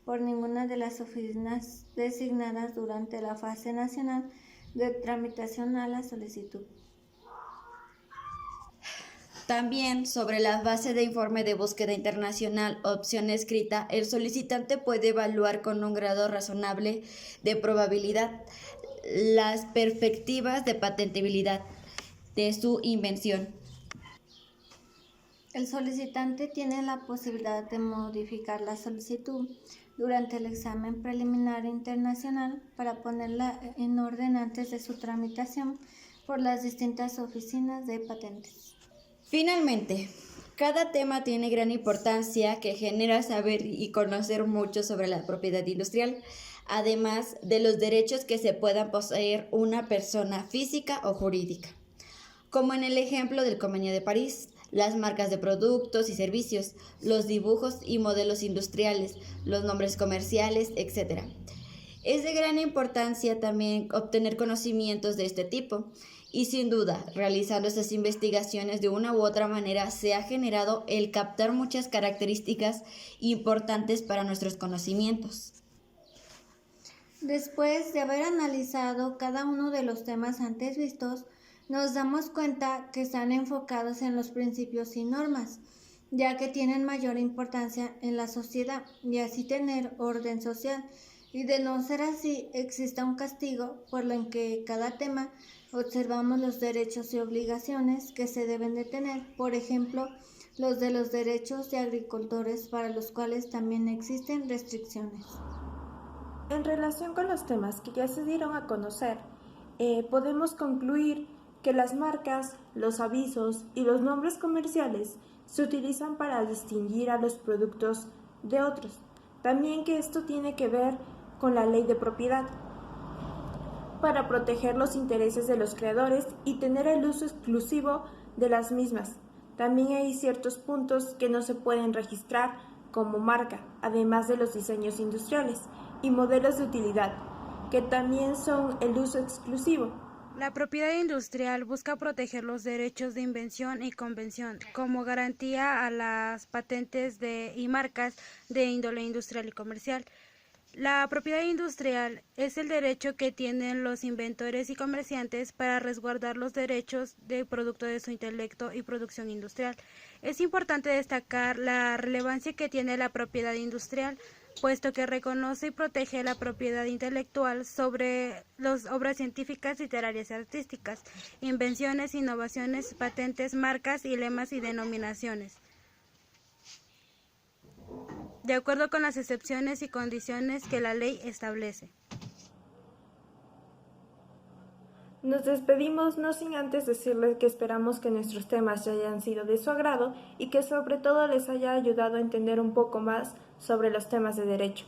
por ninguna de las oficinas designadas durante la fase nacional de tramitación a la solicitud. También, sobre la base de informe de búsqueda internacional opción escrita, el solicitante puede evaluar con un grado razonable de probabilidad las perspectivas de patentabilidad de su invención. El solicitante tiene la posibilidad de modificar la solicitud durante el examen preliminar internacional para ponerla en orden antes de su tramitación por las distintas oficinas de patentes. Finalmente, cada tema tiene gran importancia que genera saber y conocer mucho sobre la propiedad industrial, además de los derechos que se puedan poseer una persona física o jurídica, como en el ejemplo del Convenio de París, las marcas de productos y servicios, los dibujos y modelos industriales, los nombres comerciales, etc. Es de gran importancia también obtener conocimientos de este tipo y sin duda, realizando estas investigaciones de una u otra manera se ha generado el captar muchas características importantes para nuestros conocimientos. Después de haber analizado cada uno de los temas antes vistos, nos damos cuenta que están enfocados en los principios y normas, ya que tienen mayor importancia en la sociedad y así tener orden social, y de no ser así exista un castigo, por lo que cada tema observamos los derechos y obligaciones que se deben de tener, por ejemplo, los de los derechos de agricultores para los cuales también existen restricciones. En relación con los temas que ya se dieron a conocer, podemos concluir que las marcas, los avisos y los nombres comerciales se utilizan para distinguir a los productos de otros. También que esto tiene que ver con la ley de propiedad, para proteger los intereses de los creadores y tener el uso exclusivo de las mismas. También hay ciertos puntos que no se pueden registrar como marca, además de los diseños industriales y modelos de utilidad, que también son el uso exclusivo. La propiedad industrial busca proteger los derechos de invención y convención como garantía a las patentes y marcas de índole industrial y comercial. La propiedad industrial es el derecho que tienen los inventores y comerciantes para resguardar los derechos de producto de su intelecto y producción industrial. Es importante destacar la relevancia que tiene la propiedad industrial, puesto que reconoce y protege la propiedad intelectual sobre las obras científicas, literarias y artísticas, invenciones, innovaciones, patentes, marcas y lemas y denominaciones, de acuerdo con las excepciones y condiciones que la ley establece. Nos despedimos no sin antes decirles que esperamos que nuestros temas ya hayan sido de su agrado y que sobre todo les haya ayudado a entender un poco más sobre los temas de derecho.